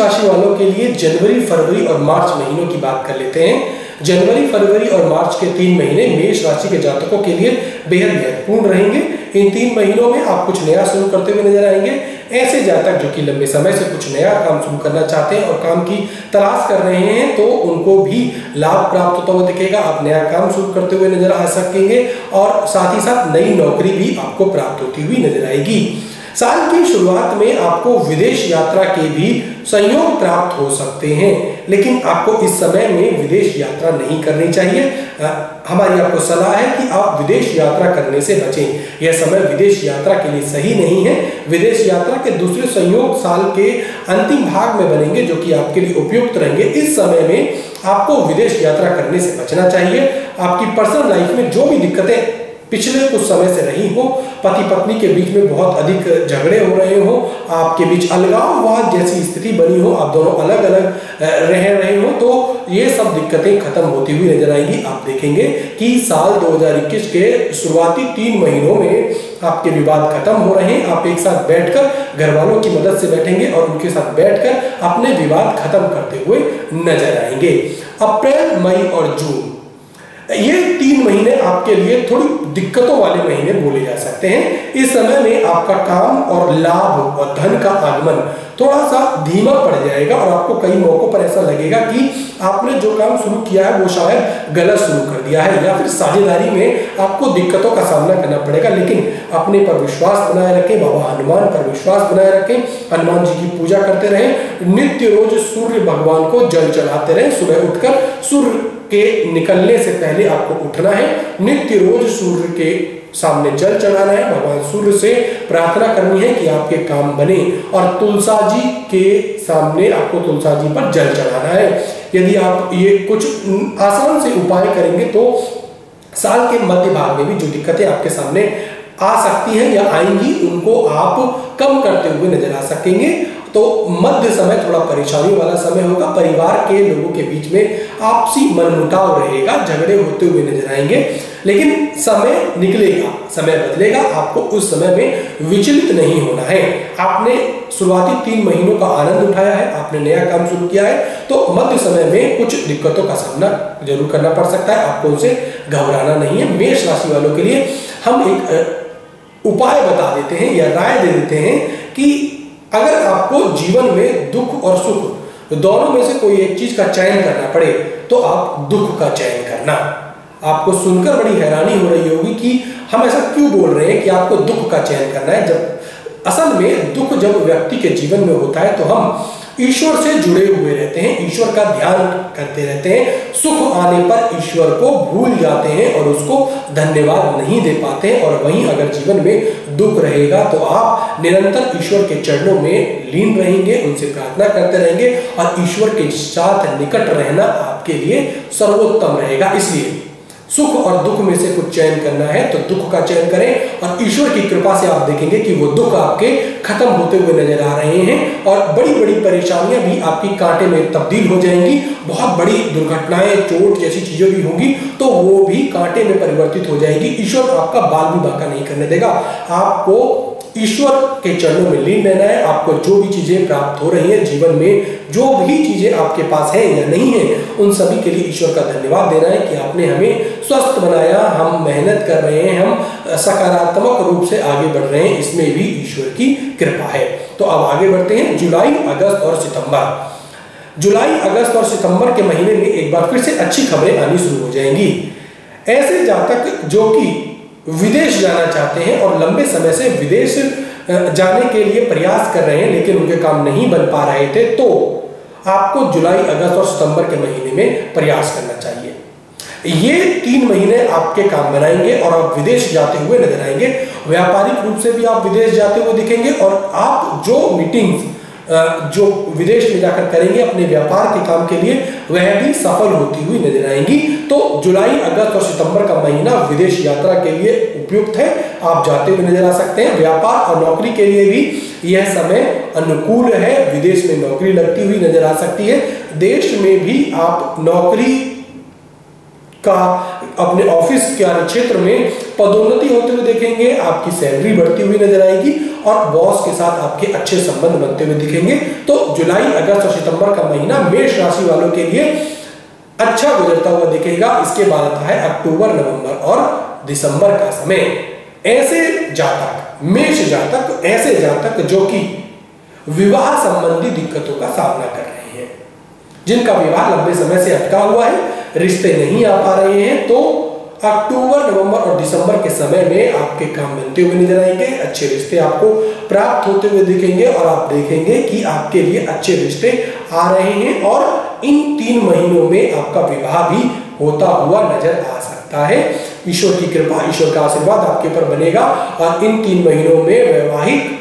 राशि वालों के लिए जनवरी, फरवरी और मार्च महीनों की बात कर लेते हैं। जनवरी, फरवरी और मार्च के 3 महीने मेष राशि के जातकों के लिए बेहद महत्वपूर्ण रहेंगे। इन 3 महीनों में आप कुछ नया शुरू करते हुए नजर आएंगे। ऐसे जातक जो कि लंबे समय से कुछ नया काम शुरू करना चाहते हैं और काम की तलाश कर रहे हैं, तो उनको भी लाभ प्राप्त होता हुआ दिखेगा। आप नया काम शुरू करते हुए नजर आ सकेंगे और साथ ही साथ नई नौकरी भी आपको प्राप्त होती हुई नजर आएगी। साल की शुरुआत में आपको विदेश यात्रा के भी संयोग प्राप्त हो सकते हैं, लेकिन आपको इस समय में विदेश यात्रा नहीं करनी चाहिए। हमारी आपको सलाह है कि आप विदेश यात्रा करने से बचें। यह समय विदेश यात्रा के लिए सही नहीं है। विदेश यात्रा के दूसरे संयोग साल के अंतिम भाग में बनेंगे, जो कि आपके लिए उपयुक्त रहेंगे। इस समय में आपको विदेश यात्रा करने से बचना चाहिए। आपकी पर्सनल लाइफ में जो भी दिक्कतें पिछले कुछ समय से रही हो, पति पत्नी के बीच में बहुत अधिक झगड़े हो रहे हो, आपके बीच अलगाववाद जैसी स्थिति बनी हो, आप दोनों अलग अलग रह रहे हो, तो ये सब दिक्कतें खत्म होती हुई नजर आएंगी। आप देखेंगे कि साल 2021 के शुरुआती 3 महीनों में आपके विवाद खत्म हो रहे हैं। आप एक साथ बैठकर घर वालों की मदद से बैठेंगे और उनके साथ बैठकर अपने विवाद खत्म करते हुए नजर आएंगे। अप्रैल, मई और जून, ये 3 महीने आपके लिए थोड़ी दिक्कतों वाले महीने बोले जा सकते हैं। इस समय में आपका काम और लाभ और धन का आगमन थोड़ा सा धीमा पड़ जाएगा और आपको कई मौकों पर ऐसा लगेगा कि आपने जो काम शुरू किया है वो शायद गलत शुरू कर दिया है, या फिर साझेदारी में आपको दिक्कतों का सामना करना पड़ेगा। लेकिन अपने पर विश्वास बनाए रखें, बाबा हनुमान पर विश्वास बनाए रखें, हनुमान जी की पूजा करते रहें, नित्य रोज सूर्य भगवान को जल चढ़ाते रहें। सुबह उठकर सूर्य के निकलने से पहले आपको उठना है, नित्य रोज सूर्य के सामने जल चढ़ाना है, भगवान सूर्य से प्रार्थना करनी है कि आपके काम बने, और तुलसा जी के सामने आपको तुलसा जी पर जल चढ़ाना है। यदि आप ये कुछ आसान से उपाय करेंगे तो साल के मध्य भाग में भी जो दिक्कतें आपके सामने आ सकती हैं या आएंगी, उनको आप कम करते हुए नजर आ सकेंगे। तो मध्य समय थोड़ा परेशानी वाला समय होगा। परिवार के लोगों के बीच में आपसी मनमुटाव रहेगा, झगड़े होते हुए नजर आएंगे, लेकिन समय निकलेगा, समय बदलेगा। आपको उस समय में विचलित नहीं होना है। आपने शुरुआती 3 महीनों का आनंद उठाया है, आपने नया काम शुरू किया है, तो मध्य समय में कुछ दिक्कतों का सामना जरूर करना पड़ सकता है। आपको उनसे घबराना नहीं है। मेष राशि वालों के लिए हम एक उपाय बता देते हैं या राय दे देते हैं कि अगर आपको जीवन में दुख और सुख दोनों में से कोई एक चीज का चयन करना पड़े, तो आप दुख का चयन करना। आपको सुनकर बड़ी हैरानी हो रही होगी कि हम ऐसा क्यों बोल रहे हैं कि आपको दुख का चयन करना है, जब असल में दुख जब व्यक्ति के जीवन में होता है तो हम ईश्वर से जुड़े हुए रहते हैं, ईश्वर का ध्यान करते रहते हैं। सुख आने पर ईश्वर को भूल जाते हैं और उसको धन्यवाद नहीं दे पाते हैं। और वहीं अगर जीवन में दुख रहेगा तो आप निरंतर ईश्वर के चरणों में लीन रहेंगे, उनसे प्रार्थना करते रहेंगे और ईश्वर के साथ निकट रहना आपके लिए सर्वोत्तम रहेगा। इसलिए सुख और दुख में से कुछ चयन करना है तो दुख का चयन करें, और ईश्वर की कृपा से आप देखेंगे कि वो दुख आपके खत्म होते हुए नजर आ रहे हैं और बड़ी बड़ी परेशानियां भी आपकी कांटे में तब्दील हो जाएंगी। बहुत बड़ी दुर्घटनाएं, चोट जैसी चीजें भी होंगी तो वो भी कांटे में परिवर्तित हो जाएगी। ईश्वर आपका बाल भी बांका नहीं करने देगा। आपको ईश्वर के चरणों में लीन रहना है। आपको जो भी चीजें प्राप्त हो रही हैं जीवन में, जो भी चीजें आपके पास है या नहीं है, उन सभी के लिए ईश्वर का धन्यवाद देना है कि आपने हमें स्वस्थ बनाया, हम मेहनत कर रहे हैं, हम सकारात्मक रूप से आगे बढ़ रहे हैं, इसमें भी ईश्वर की कृपा है। तो अब आगे बढ़ते हैं जुलाई, अगस्त और सितंबर। जुलाई, अगस्त और सितंबर के महीने में एक बार फिर से अच्छी खबरें आनी शुरू हो जाएंगी। ऐसे जातक जो कि विदेश जाना चाहते हैं और लंबे समय से विदेश जाने के लिए प्रयास कर रहे हैं लेकिन उनके काम नहीं बन पा रहे थे, तो आपको जुलाई, अगस्त और सितंबर के महीने में प्रयास करना चाहिए। ये 3 महीने आपके काम बनाएंगे और आप विदेश जाते हुए नजर आएंगे। व्यापारिक रूप से भी आप विदेश जाते हुए दिखेंगे और आप जो मीटिंग्स जो विदेश में जाकर करेंगे अपने व्यापार के काम के लिए, वह भी सफल होती हुई नजर आएंगी। तो जुलाई, अगस्त और सितंबर का महीना विदेश यात्रा के लिए उपयुक्त है, आप जाते हुए नजर आ सकते हैं। व्यापार और नौकरी के लिए भी यह समय अनुकूल है, विदेश में नौकरी लगती हुई नजर आ सकती है। देश में भी आप नौकरी का अपने ऑफिस कार्य क्षेत्र में पदोन्नति होते हुए देखेंगे, आपकी सैलरी बढ़ती हुई नजर आएगी और बॉस के साथ आपके अच्छे संबंध बनते हुए दिखेंगे। तो जुलाई, अगस्त और सितंबर का महीना मेष राशि वालों के लिए अच्छा गुजरता हुआ दिखेगा। इसके बाद आता है अक्टूबर, नवंबर और दिसंबर का समय। ऐसे जातक, मेष जातक, ऐसे जातक जो कि विवाह संबंधी दिक्कतों का सामना कर रहे हैं, जिनका विवाह लंबे समय से अटका हुआ है, रिश्ते नहीं आ पा रहे हैं, तो अक्टूबर, नवंबर और दिसंबर के समय में आपके काम बनते हुए नजर आएंगे। अच्छे रिश्ते आपको प्राप्त होते हुए दिखेंगे और आप देखेंगे कि आपके लिए अच्छे रिश्ते आ रहे हैं और इन 3 महीनों में आपका विवाह भी होता हुआ नजर आ सकता है। ईश्वर की कृपा, ईश्वर का आशीर्वाद आपके ऊपर बनेगा और इन 3 महीनों में वैवाहिक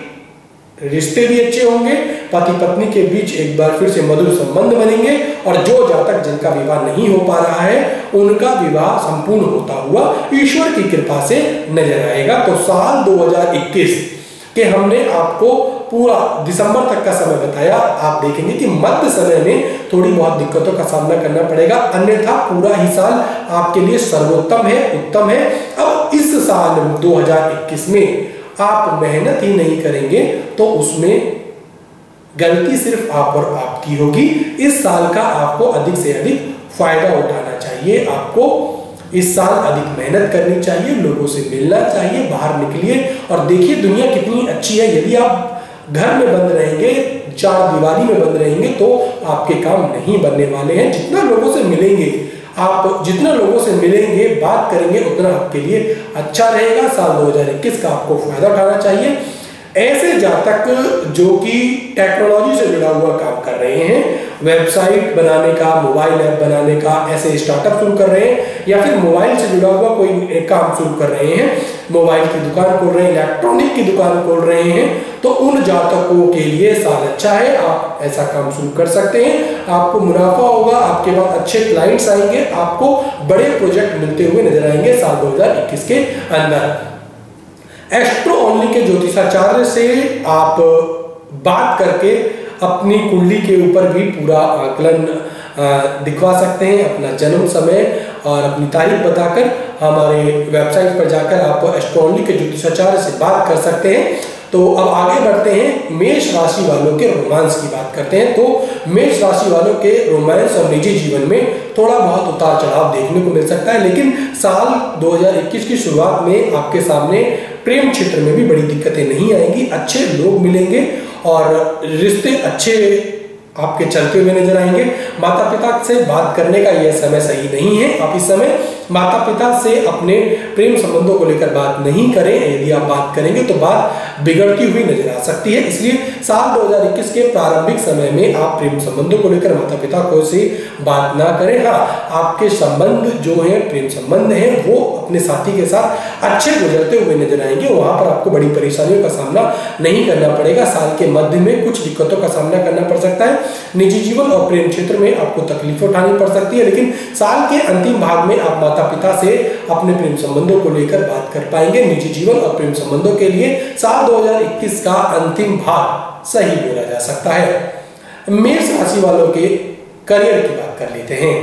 रिश्ते भी अच्छे होंगे, पति पत्नी के बीच एक बार फिर से मधुर संबंध बनेंगे और जो जातक जिनका विवाह नहीं हो पा रहा है उनका विवाह संपूर्ण होता हुआ ईश्वर की कृपा से नजर आएगा। तो साल 2021 के हमने आपको पूरा दिसंबर तक का समय बताया। आप देखेंगे कि मध्य समय में थोड़ी बहुत दिक्कतों का सामना करना पड़ेगा, अन्यथा पूरा ही साल आपके लिए सर्वोत्तम है, उत्तम है। अब इस साल 2021 में आप मेहनत ही नहीं करेंगे तो उसमें गलती सिर्फ आप और आपकी होगी। इस साल का आपको अधिक से अधिक फायदा उठाना चाहिए, आपको इस साल अधिक मेहनत करनी चाहिए, लोगों से मिलना चाहिए, बाहर निकलिए और देखिए दुनिया कितनी अच्छी है। यदि आप घर में बंद रहेंगे, 4 दीवारी में बंद रहेंगे तो आपके काम नहीं बनने वाले हैं। जितना लोगों से मिलेंगे, आप जितना लोगों से मिलेंगे, बात करेंगे, उतना आपके लिए अच्छा रहेगा। साल 2021 का आपको फायदा उठाना चाहिए। ऐसे जातक जो कि टेक्नोलॉजी से जुड़ा हुआ काम कर रहे हैं, वेबसाइट बनाने का, मोबाइल ऐप बनाने का, ऐसे स्टार्टअप शुरू कर रहे हैं या फिर मोबाइल से जुड़ा हुआ कोई काम शुरू कर रहे हैं, मोबाइल की दुकान खोल रहे हैं, इलेक्ट्रॉनिक की दुकान खोल रहे हैं, तो उन जातकों के लिए साल अच्छा है। आप ऐसा काम शुरू कर सकते हैं, आपको मुनाफा होगा, आपके पास अच्छे क्लाइंट्स आएंगे, आपको बड़े प्रोजेक्ट मिलते हुए नजर आएंगे साल 2021 के अंदर। एस्ट्रो ओनली के ज्योतिषाचार्य से आप बात करके अपनी कुंडली के ऊपर भी पूरा आकलन दिखवा सकते हैं। अपना जन्म समय और अपनी तारीख बताकर हमारे वेबसाइट पर जाकर आप एस्ट्रो ओनली के ज्योतिषाचार्य से बात कर सकते हैं। तो अब आगे बढ़ते हैं, मेष राशि वालों के रोमांस की बात करते हैं। तो मेष राशि वालों के रोमांस और निजी जीवन में थोड़ा बहुत उतार चढ़ाव देखने को मिल सकता है, लेकिन साल 2021 की शुरुआत में आपके सामने प्रेम क्षेत्र में भी बड़ी दिक्कतें नहीं आएंगी। अच्छे लोग मिलेंगे और रिश्ते अच्छे आपके चलते हुए नजर आएंगे। माता पिता से बात करने का यह समय सही नहीं है। आप इस समय माता पिता से अपने प्रेम संबंधों को लेकर बात नहीं करें। यदि आप बात करेंगे तो बात बिगड़ती हुई नजर आ सकती है। इसलिए साल 2021 के प्रारंभिक समय में आप प्रेम संबंधों को लेकर माता पिता को से बात ना करें। हाँ, आपके संबंध जो है, प्रेम संबंध है, वो अपने साथी के साथ अच्छे गुजरते हुए नजर आएंगे। वहां पर आपको बड़ी परेशानियों का सामना नहीं करना पड़ेगा। साल के मध्य में कुछ दिक्कतों का सामना करना पड़ सकता है। निजी जीवन और प्रेम क्षेत्र में आपको तकलीफें उठानी पड़ सकती है, लेकिन साल के अंतिम भाग में आप माता पिता से अपने प्रेम संबंधों को लेकर बात कर पाएंगे। निजी जीवन और प्रेम संबंधों के लिए साल 2021 का अंतिम भाग सही बोला जा सकता है। मेष राशि वालों के करियर की बात कर लेते हैं।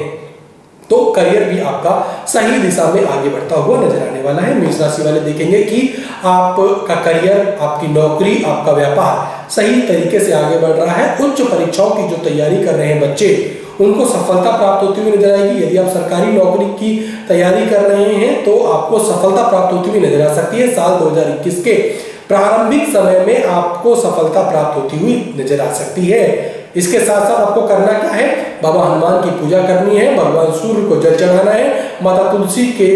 तो करियर भी आपका सही दिशा में आगे बढ़ता हुआ नजर आने वाला है। मेष राशि वाले देखेंगे कि आपका करियर, आपकी नौकरी, आपका व्यापार सही तरीके से आगे बढ़ रहा है। उच्च परीक्षाओं की जो तैयारी कर रहे हैं बच्चे, उनको सफलता प्राप्त होती हुई नजर आएगी। यदि आप सरकारी नौकरी की तैयारी कर रहे हैं तो आपको सफलता प्राप्त होती हुई नजर आ सकती है। साल 2021 के प्रारंभिक समय में आपको सफलता प्राप्त होती हुई नजर आ सकती है। इसके साथ साथ आपको करना क्या है? बाबा हनुमान की पूजा करनी है, भगवान सूर्य को जल चढ़ाना है, माता तुलसी के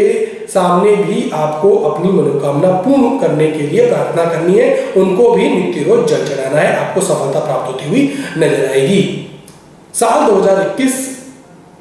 सामने भी आपको अपनी मनोकामना पूर्ण करने के लिए प्रार्थना करनी है, उनको भी नित्य रोज जल चढ़ाना है। आपको सफलता प्राप्त होती हुई नजर आएगी। साल 2021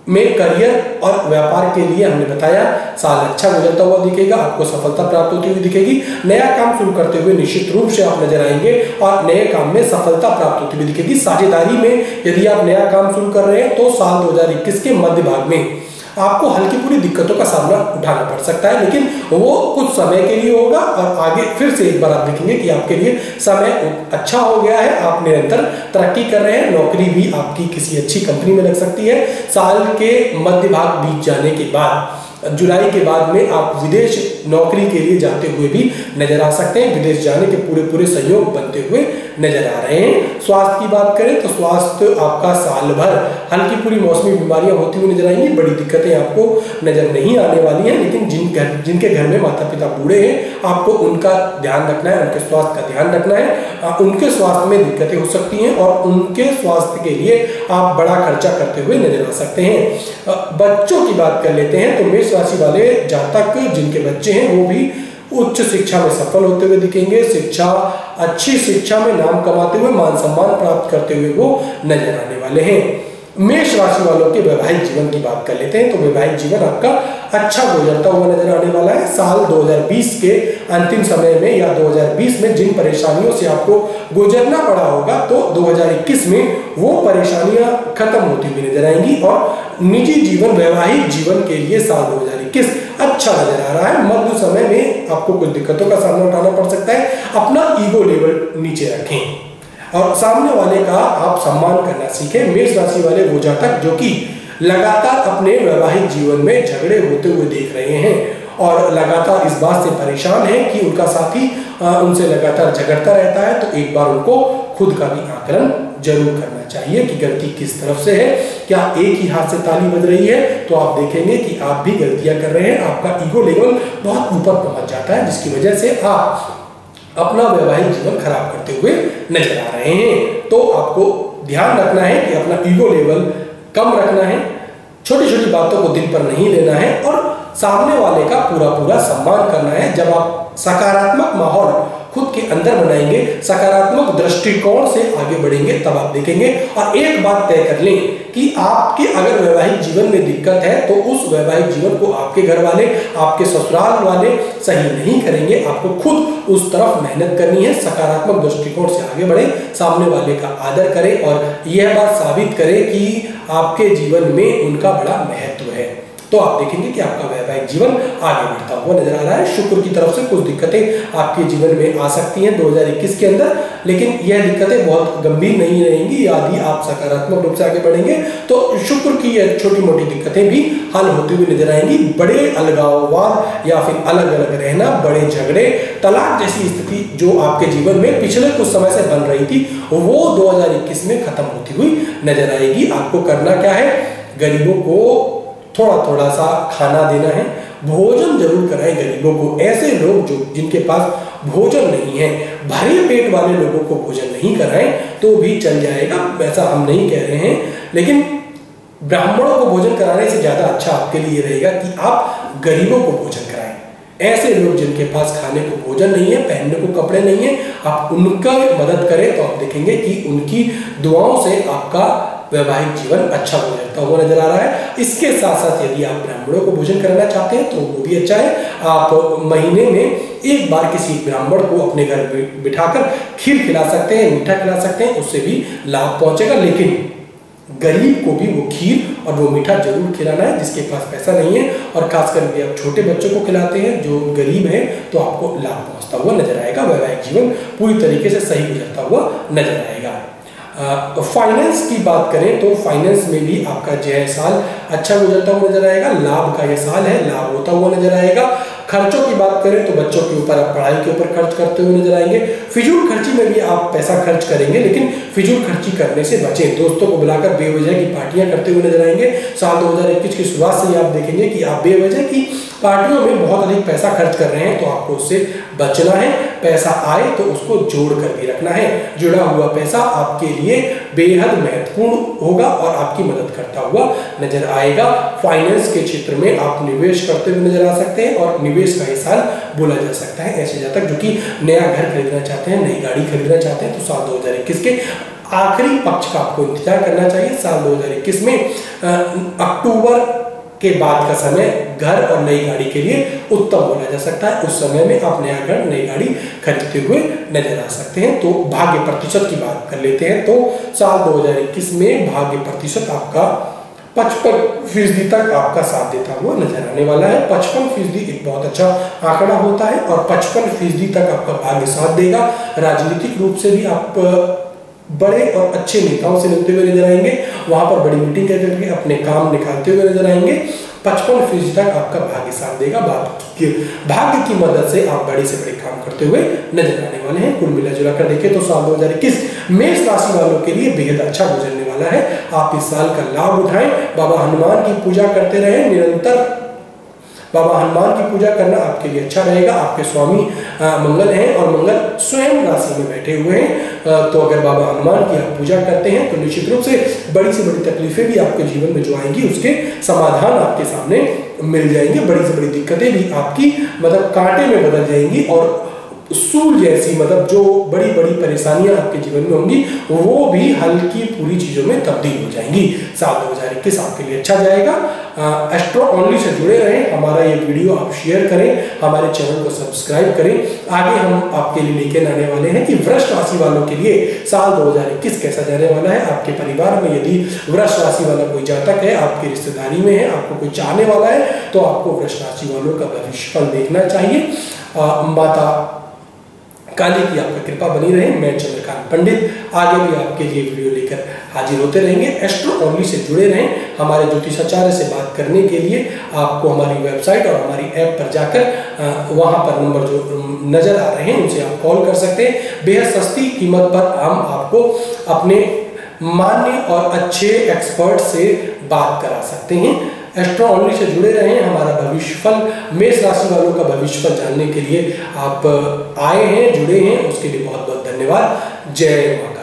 में करियर और व्यापार के लिए हमने बताया साल अच्छा गुजरता हुआ दिखेगा, आपको सफलता प्राप्त होती हुई दिखेगी। नया काम शुरू करते हुए निश्चित रूप से आप नजर आएंगे और नए काम में सफलता प्राप्त होती हुई दिखेगी। साझेदारी में यदि आप नया काम शुरू कर रहे हैं तो साल 2021 के मध्य भाग में आपको हल्की पूरी दिक्कतों का सामना उठाना पड़ सकता है, लेकिन वो कुछ समय के लिए होगा और आगे फिर से एक बार आप देखेंगे कि आपके लिए समय अच्छा हो गया है। आप निरंतर तरक्की कर रहे हैं, नौकरी भी आपकी किसी अच्छी कंपनी में लग सकती है। साल के मध्य भाग बीत जाने के बाद जुलाई के बाद में आप विदेश नौकरी के लिए जाते हुए भी नजर आ सकते हैं। विदेश जाने के पूरे सहयोग बनते हुए नजर आ रहे हैं। स्वास्थ्य की बात करें तो स्वास्थ्य आपका साल भर हल्की पूरी मौसमी बीमारियां होती हुई नजर आएंगी। बड़ी दिक्कतें आपको नजर नहीं आने वाली हैं, लेकिन जिनके घर में माता पिता बूढ़े हैं आपको उनका ध्यान रखना है, उनके स्वास्थ्य का ध्यान रखना है। उनके स्वास्थ्य में दिक्कतें हो सकती हैं और उनके स्वास्थ्य के लिए आप बड़ा खर्चा करते हुए नजर आ सकते हैं। बच्चों की बात कर लेते हैं तो मेष राशि वाले जातक जिनके बच्चे हैं वो भी उच्च शिक्षा में सफल होते हुए दिखेंगे। अच्छी शिक्षा में नाम कमाते हुए मान सम्मान प्राप्त करते हुए वो नजर आने वाले हैं। मेष राशि वालों के वैवाहिक जीवन की बात कर लेते हैं तो वैवाहिक जीवन आपका अच्छा गुजरता हुआ नजर आने वाला है। साल 2020 के अंतिम समय में या 2020 में जिन परेशानियों से आपको गुजरना पड़ा होगा तो 2021 में वो परेशानियां खत्म होती हुई नजर आएंगी और निजी जीवन वैवाहिक जीवन के लिए साल 2021 अच्छा नजर आ रहा है। मध्य समय में आपको कुछ दिक्कतों का सामना उठाना पड़ सकता है। अपना ईगो लेवल नीचे रखें और सामने वाले का आप सम्मान करना सीखें। मेष राशि वाले वो जातक जो कि लगातार अपने वैवाहिक जीवन में झगड़े होते हुए देख रहे हैं और लगातार इस बात से परेशान है कि उनका साथी उनसे लगातार झगड़ता रहता है, तो एक बार उनको खुद का भी आकलन जरूर करना चाहिए कि गलती किस तरफ से है। क्या एक ही हाथ से ताली बज रही है तो आप देखेंगे कि आप भी गलतियां कर रहे हैं, आपका ईगो लेवल बहुत ऊपर पहुंच जाता है जिसकी वजह से आप अपना वैवाहिक जीवन खराब करते हुए नजर आ रहे हैं। तो आपको ध्यान रखना है कि अपना ईगो लेवल कम रखना है, छोटी छोटी बातों को दिल पर नहीं लेना है और सामने वाले का पूरा सम्मान करना है। जब आप सकारात्मक माहौल खुद के अंदर बनाएंगे, सकारात्मक दृष्टिकोण से आगे बढ़ेंगे, तब आप देखेंगे। और एक बात तय कर लें कि आपके अगर वैवाहिक जीवन में दिक्कत है तो उस वैवाहिक जीवन को आपके घर वाले, आपके ससुराल वाले सही नहीं करेंगे। आपको खुद उस तरफ मेहनत करनी है, सकारात्मक दृष्टिकोण से आगे बढ़े, सामने वाले का आदर करें और यह बात साबित करें कि आपके जीवन में उनका बड़ा महत्व है। तो आप देखेंगे कि आपका वैवाहिक जीवन आगे बढ़ता हुआ नजर आ रहा है। शुक्र की तरफ से कुछ दिक्कतें आपके जीवन में आ सकती हैं 2021 के अंदर, लेकिन यह दिक्कतें बहुत गंभीर नहीं रहेंगी। यदि आप सकारात्मक रूप से आगे बढ़ेंगे तो शुक्र की यह छोटी मोटी दिक्कतें भी हल होती हुई नजर आएंगी। बड़े अलगाववाद या फिर अलग अलग रहना, बड़े झगड़े, तलाक जैसी स्थिति जो आपके जीवन में पिछले कुछ समय से बन रही थी वो 2021 में खत्म होती हुई नजर आएगी। आपको करना क्या है, गरीबों को थोड़ा सा खाना देना है, भोजन जरूर कराएं गरीबों को। ऐसे लोग जो जिनके पास भोजन नहीं है, भरे पेट वाले लोगों को भोजन नहीं कराएं तो भी चल जाएगा, ऐसा हम नहीं कह रहे हैं, लेकिन ब्राह्मणों को भोजन कराने से ज्यादा अच्छा आपके लिए रहेगा कि आप गरीबों को भोजन कराएं। ऐसे लोग जिनके पास खाने को भोजन नहीं है, पहनने को कपड़े नहीं है, आप उनका मदद करें तो आप देखेंगे कि उनकी दुआओं से आपका वैवाहिक जीवन अच्छा गुजरता हुआ नजर आ रहा है। इसके साथ साथ यदि आप ब्राह्मणों को भोजन कराना चाहते हैं तो वो भी अच्छा है। आप महीने में एक बार किसी ब्राह्मण को अपने घर बिठाकर खीर खिला सकते हैं, मीठा खिला सकते हैं, उससे भी लाभ पहुंचेगा। लेकिन गरीब को भी वो खीर और वो मीठा जरूर खिलाना है जिसके पास पैसा नहीं है, और खासकर यदि आप छोटे बच्चों को खिलाते हैं जो गरीब है तो आपको लाभ पहुंचता हुआ नजर आएगा। वैवाहिक जीवन पूरी तरीके से सही गुजरता हुआ नजर आएगा। फाइनेंस की बात करें तो फाइनेंस में भी आपका जो है साल अच्छा गुजरता हुआ नजर आएगा। लाभ का यह साल है, लाभ होता हुआ नजर आएगा। खर्चों की बात करें तो बच्चों के ऊपर आप पढ़ाई के ऊपर खर्च करते हुए नजर आएंगे। फिजूल खर्ची में भी आप पैसा खर्च करेंगे, लेकिन फिजूल खर्ची करने से बचें। दोस्तों को बुलाकर बेवजह की पार्टियां करते हुए नजर आएंगे। साल 2021 की शुरुआत से ही आप देखेंगे कि आप बेवजह की पार्टियों में बहुत अधिक पैसा खर्च कर रहे हैं, तो आपको उससे बचना है। पैसा आए तो उसको जोड़ कर भी रखना है। जुड़ा हुआ पैसा आपके लिए बेहद महत्वपूर्ण होगा और आपकी मदद करता हुआ नजर आएगा। फाइनेंस के क्षेत्र में आप निवेश करते हुए नजर आ सकते हैं और निवेश का ही साल बोला जा सकता है। ऐसे जातक जो कि नया घर खरीदना चाहते हैं, नई गाड़ी खरीदना चाहते हैं, तो साल 2021 के आखिरी पक्ष का आपको इंतजार करना चाहिए। साल 2021 में अक्टूबर के बाद का समय घर और नई गाड़ी के लिए उत्तम बोला जा सकता है। उस समय में आप नया घर, नई गाड़ी खरीदते हुए नजर आ सकते हैं। तो भाग्य प्रतिशत की बात कर लेते हैं तो साल 2021 में भाग्य प्रतिशत आपका 55% तक आपका साथ देता हुआ नजर आने वाला है। 55% एक बहुत अच्छा आंकड़ा होता है और 55% तक आपका भाग्य साथ देगा। राजनीतिक रूप से भी आप बड़े और अच्छे नेताओं से मिलते हुए नजर आएंगे, वहां पर बड़ी मीटिंग करके अपने काम निकालते हुए नजर आएंगे। 55% तक आपका भाग्य साथ देगा। भाग्य की मदद से आप बड़े से बड़े काम करते हुए नजर आने वाले हैं। कुल मिला जुला कर देखें तो साल 2021 मेष राशि वालों के लिए बेहद अच्छा गुजरने वाला है। आप इस साल का लाभ उठाएं, बाबा हनुमान की पूजा करते रहें, निरंतर बाबा हनुमान की पूजा करना आपके लिए अच्छा रहेगा। आपके स्वामी मंगल हैं और मंगल स्वयं राशि में बैठे हुए हैं, तो अगर बाबा हनुमान की आप पूजा करते हैं तो निश्चित रूप से बड़ी से बड़ी तकलीफें भी आपके जीवन में जो आएंगी उसके समाधान आपके सामने मिल जाएंगे। बड़ी से बड़ी दिक्कतें भी आपकी मतलब कांटे में बदल जाएंगी और सूल जैसी मतलब जो बड़ी बड़ी परेशानियां आपके जीवन में होंगी वो भी हल्की पूरी चीजों में तब्दील हो जाएंगी। साल 2021 आपके लिए अच्छा जाएगा। एस्ट्रो ओनली से जुड़े रहें, हमारा ये वीडियो आप शेयर करें, हमारे चैनल को सब्सक्राइब करें। आगे हम आपके लिए लेकर आने वाले हैं कि वृष राशि वालों के लिए साल 2021 कैसा जाने वाला है। आपके परिवार में यदि वृष राशि वाला कोई जातक है, आपकी रिश्तेदारी में है, आपको कोई चाहने वाला है, तो आपको वृष राशि वालों का भविष्यफल देखना चाहिए। माता काली की आपकी कृपा बनी रहे। मैं चंद्रकांत पंडित आगे भी आपके लिए वीडियो लेकर हाजिर होते रहेंगे। एस्ट्रो ओनली से जुड़े रहें। हमारे ज्योतिषाचार्य से बात करने के लिए आपको हमारी वेबसाइट और हमारी ऐप पर जाकर वहां पर नंबर जो नजर आ रहे हैं उनसे आप कॉल कर सकते हैं। बेहद सस्ती कीमत पर हम आपको अपने मान्य और अच्छे एक्सपर्ट से बात करा सकते हैं। एस्ट्रो ओनली से जुड़े रहें। हमारा भविष्यफल मेष राशि वालों का भविष्यफल जानने के लिए आप आए हैं, जुड़े हैं, उसके लिए बहुत बहुत धन्यवाद। जय माता।